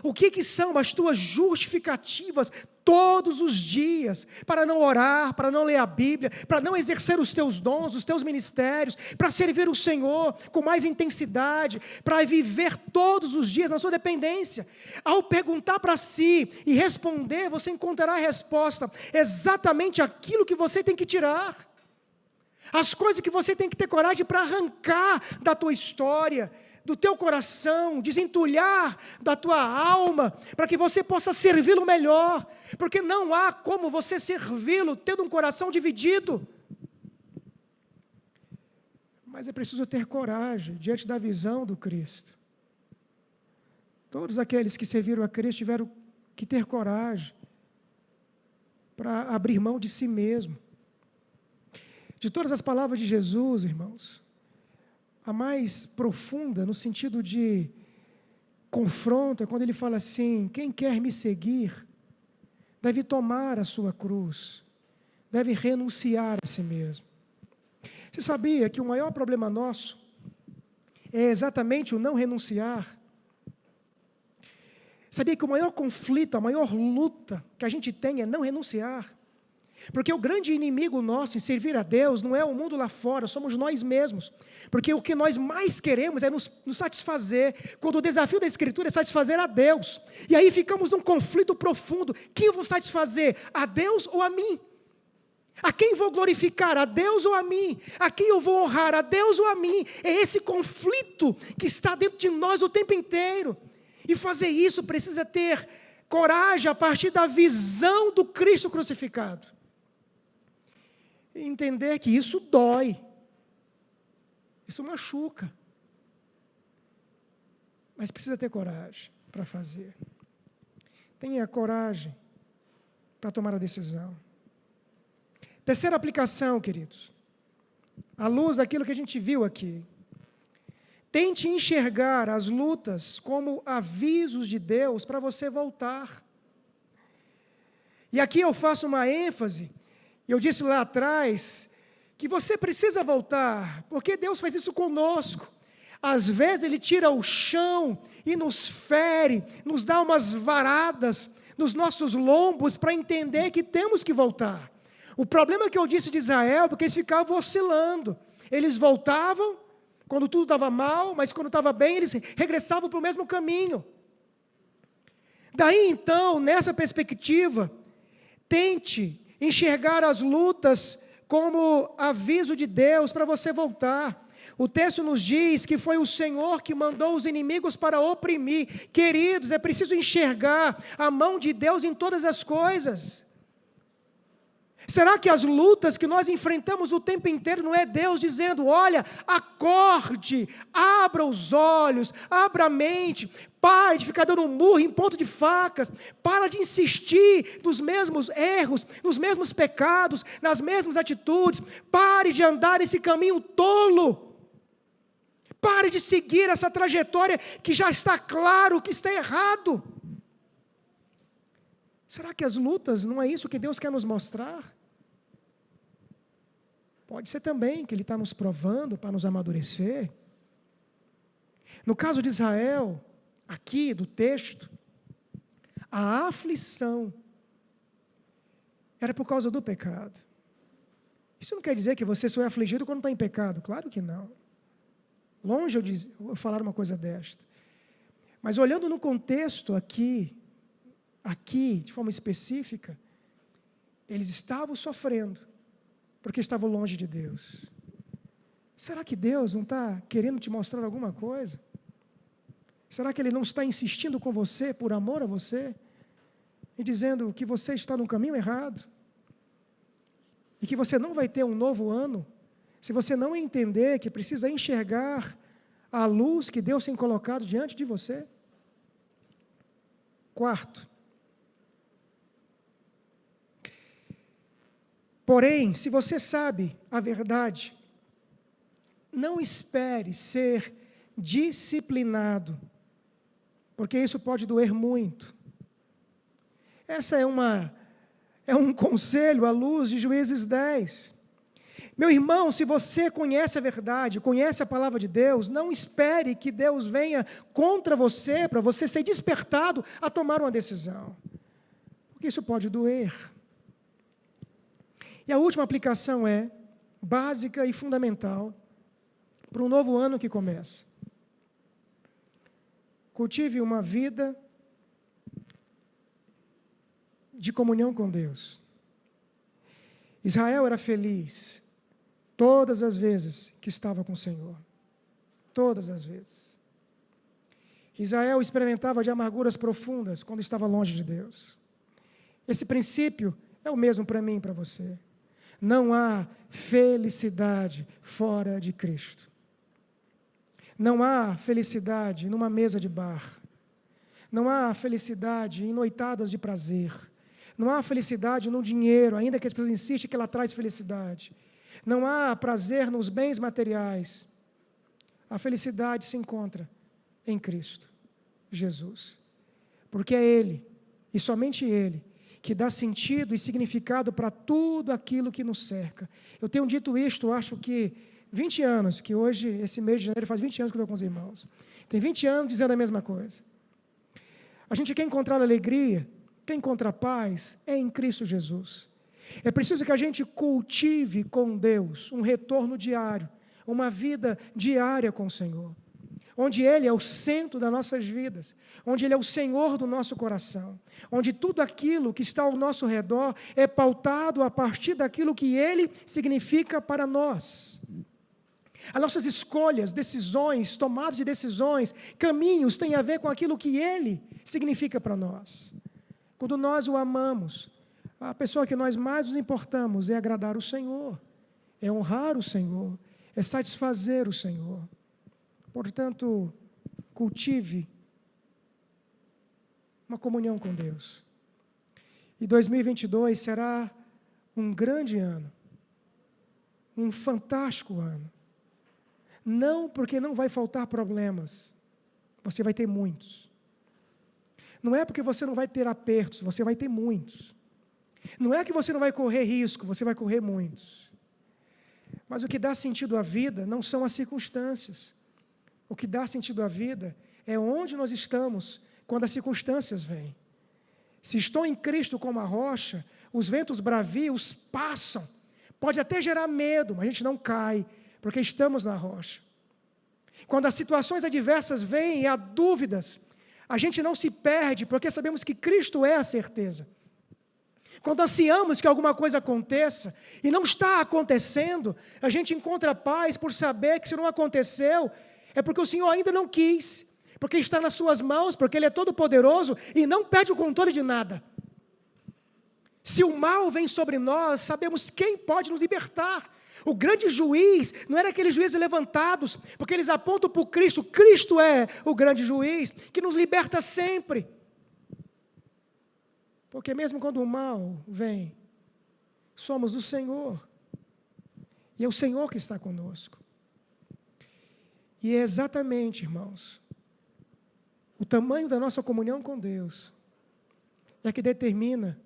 O que são as tuas justificativas todos os dias para não orar, para não ler a Bíblia, para não exercer os teus dons, os teus ministérios, para servir o Senhor com mais intensidade, para viver todos os dias na sua dependência? Ao perguntar para si e responder, você encontrará a resposta, exatamente aquilo que você tem que tirar. As coisas que você tem que ter coragem para arrancar da tua história, do teu coração, desentulhar da tua alma, para que você possa servi-lo melhor, porque não há como você servi-lo tendo um coração dividido. Mas é preciso ter coragem diante da visão do Cristo. Todos aqueles que serviram a Cristo tiveram que ter coragem para abrir mão de si mesmo. De todas as palavras de Jesus, irmãos, a mais profunda, no sentido de confronto, é quando ele fala assim, quem quer me seguir, deve tomar a sua cruz, deve renunciar a si mesmo. Você sabia que o maior problema nosso é exatamente o não renunciar? Sabia que o maior conflito, a maior luta que a gente tem é não renunciar? Porque o grande inimigo nosso em servir a Deus não é o mundo lá fora, somos nós mesmos. Porque o que nós mais queremos é nos satisfazer, quando o desafio da Escritura é satisfazer a Deus. E aí ficamos num conflito profundo. Quem eu vou satisfazer? A Deus ou a mim? A quem vou glorificar? A Deus ou a mim? A quem eu vou honrar? A Deus ou a mim? É esse conflito que está dentro de nós o tempo inteiro. E fazer isso precisa ter coragem a partir da visão do Cristo crucificado. E entender que isso dói, isso machuca, mas precisa ter coragem para fazer. Tenha coragem para tomar a decisão. Terceira aplicação, queridos, à luz daquilo que a gente viu aqui. Tente enxergar as lutas como avisos de Deus para você voltar. E aqui eu faço uma ênfase, eu disse lá atrás, que você precisa voltar, porque Deus faz isso conosco. Às vezes Ele tira o chão e nos fere, nos dá umas varadas nos nossos lombos para entender que temos que voltar. O problema que eu disse de Israel, porque eles ficavam oscilando. Eles voltavam quando tudo estava mal, mas quando estava bem, eles regressavam para o mesmo caminho. Daí então, nessa perspectiva, tente enxergar as lutas como aviso de Deus para você voltar. O texto nos diz que foi o Senhor que mandou os inimigos para oprimir. Queridos, é preciso enxergar a mão de Deus em todas as coisas. Será que as lutas que nós enfrentamos o tempo inteiro não é Deus dizendo, olha, acorde, abra os olhos, abra a mente, pare de ficar dando murro em ponto de facas, para de insistir nos mesmos erros, nos mesmos pecados, nas mesmas atitudes, pare de andar nesse caminho tolo, pare de seguir essa trajetória que já está claro que está errado. Será que as lutas não é isso que Deus quer nos mostrar? Pode ser também que Ele está nos provando para nos amadurecer. No caso de Israel, aqui do texto, a aflição era por causa do pecado. Isso não quer dizer que você só é afligido quando está em pecado, claro que não. Longe eu falar uma coisa desta. Mas olhando no contexto aqui, de forma específica, eles estavam sofrendo, porque estavam longe de Deus. Será que Deus não está querendo te mostrar alguma coisa? Será que Ele não está insistindo com você, por amor a você, e dizendo que você está no caminho errado, e que você não vai ter um novo ano, se você não entender que precisa enxergar a luz que Deus tem colocado diante de você? Quarto, porém, se você sabe a verdade, não espere ser disciplinado, porque isso pode doer muito. Essa é um conselho à luz de Juízes 10. Meu irmão, se você conhece a verdade, conhece a palavra de Deus, não espere que Deus venha contra você, para você ser despertado a tomar uma decisão, porque isso pode doer. E a última aplicação é básica e fundamental para um novo ano que começa. Cultive uma vida de comunhão com Deus. Israel era feliz todas as vezes que estava com o Senhor. Todas as vezes. Israel experimentava de amarguras profundas quando estava longe de Deus. Esse princípio é o mesmo para mim e para você. Não há felicidade fora de Cristo. Não há felicidade numa mesa de bar. Não há felicidade em noitadas de prazer. Não há felicidade no dinheiro, ainda que as pessoas insistem que ela traz felicidade. Não há prazer nos bens materiais. A felicidade se encontra em Cristo, Jesus. Porque é Ele, e somente Ele, que dá sentido e significado para tudo aquilo que nos cerca. Eu tenho dito isto, acho que 20 anos, que hoje, esse mês de janeiro, faz 20 anos que eu estou com os irmãos. Tem 20 anos dizendo a mesma coisa. A gente quer encontrar alegria, quer encontrar paz, é em Cristo Jesus. É preciso que a gente cultive com Deus um retorno diário, uma vida diária com o Senhor, onde Ele é o centro das nossas vidas, onde Ele é o Senhor do nosso coração, onde tudo aquilo que está ao nosso redor é pautado a partir daquilo que Ele significa para nós. As nossas escolhas, decisões, tomadas de decisões, caminhos têm a ver com aquilo que Ele significa para nós. Quando nós o amamos, a pessoa que nós mais nos importamos é agradar o Senhor, é honrar o Senhor, é satisfazer o Senhor. Portanto, cultive uma comunhão com Deus. E 2022 será um grande ano, um fantástico ano. Não porque não vai faltar problemas, você vai ter muitos. Não é porque você não vai ter apertos, você vai ter muitos. Não é que você não vai correr risco, você vai correr muitos. Mas o que dá sentido à vida não são as circunstâncias. O que dá sentido à vida é onde nós estamos quando as circunstâncias vêm. Se estou em Cristo como a rocha, os ventos bravios passam. Pode até gerar medo, mas a gente não cai, porque estamos na rocha. Quando as situações adversas vêm e há dúvidas, a gente não se perde, porque sabemos que Cristo é a certeza. Quando ansiamos que alguma coisa aconteça e não está acontecendo, a gente encontra paz por saber que se não aconteceu, é porque o Senhor ainda não quis, porque está nas suas mãos, porque Ele é todo poderoso e não perde o controle de nada. Se o mal vem sobre nós, sabemos quem pode nos libertar. O grande juiz não era aqueles juízes levantados, porque eles apontam para o Cristo. Cristo é o grande juiz que nos liberta sempre. Porque mesmo quando o mal vem, somos do Senhor. E é o Senhor que está conosco. E é exatamente, irmãos, o tamanho da nossa comunhão com Deus é que determina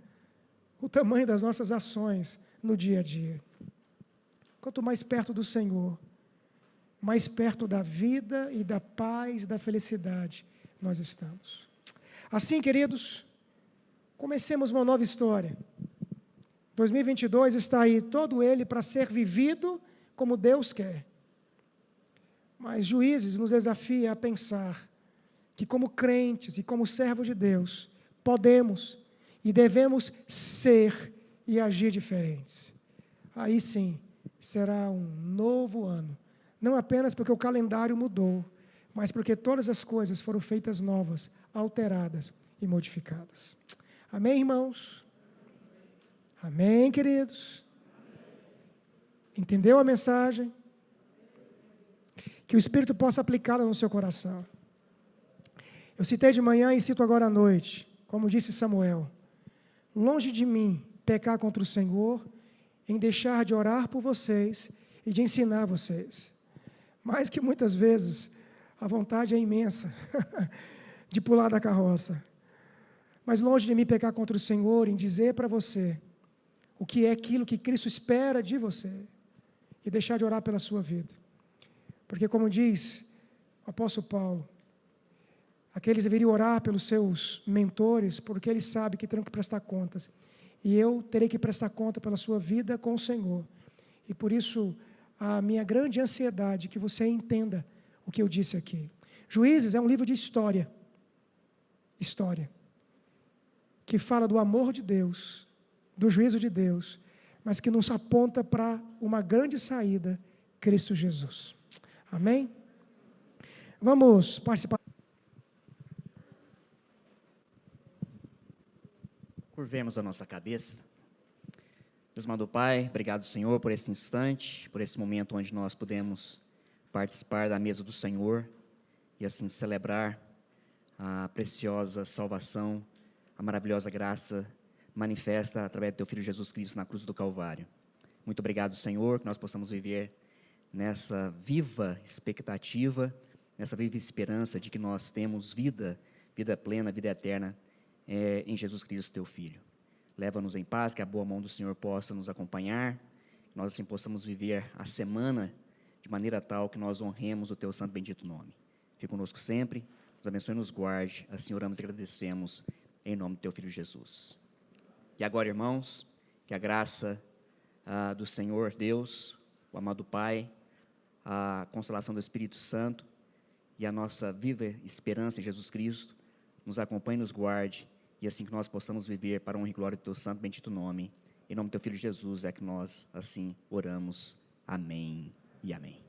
o tamanho das nossas ações no dia a dia. Quanto mais perto do Senhor, mais perto da vida e da paz e da felicidade nós estamos. Assim, queridos, comecemos uma nova história. 2022 está aí, todo ele para ser vivido como Deus quer. Mas Juízes nos desafia a pensar que como crentes e como servos de Deus, podemos e devemos ser e agir diferentes. Aí sim, será um novo ano. Não apenas porque o calendário mudou, mas porque todas as coisas foram feitas novas, alteradas e modificadas. Amém, irmãos? Amém, queridos? Entendeu a mensagem? Que o Espírito possa aplicá-la no seu coração. Eu citei de manhã e cito agora à noite, como disse Samuel: longe de mim pecar contra o Senhor, em deixar de orar por vocês e de ensinar vocês. Mas que muitas vezes a vontade é imensa de pular da carroça. Mas longe de mim pecar contra o Senhor em dizer para você o que é aquilo que Cristo espera de você e deixar de orar pela sua vida. Porque como diz o apóstolo Paulo, aqueles deveriam orar pelos seus mentores, porque eles sabem que terão que prestar contas. E eu terei que prestar conta pela sua vida com o Senhor. E por isso, a minha grande ansiedade é que você entenda o que eu disse aqui. Juízes é um livro de história. História. Que fala do amor de Deus, do juízo de Deus, mas que nos aponta para uma grande saída, Cristo Jesus. Amém? Vamos participar. Curvemos a nossa cabeça. Deus amado Pai, obrigado, Senhor, por esse instante, por esse momento onde nós podemos participar da mesa do Senhor e assim celebrar a preciosa salvação, a maravilhosa graça manifesta através do Teu Filho Jesus Cristo na cruz do Calvário. Muito obrigado, Senhor, que nós possamos viver nessa viva expectativa, nessa viva esperança de que nós temos vida plena, vida eterna, em Jesus Cristo, Teu Filho. Leva-nos em paz, que a boa mão do Senhor possa nos acompanhar, que nós assim possamos viver a semana de maneira tal que nós honremos o Teu santo e bendito nome. Fique conosco sempre, nos abençoe e nos guarde, assim oramos e agradecemos, em nome do Teu Filho Jesus. E agora, irmãos, que a graça do Senhor Deus, o amado Pai, a consolação do Espírito Santo e a nossa viva esperança em Jesus Cristo nos acompanhe e nos guarde, e assim que nós possamos viver para a honra e glória do Teu santo e bendito nome. Em nome do Teu Filho Jesus é que nós assim oramos. Amém e amém.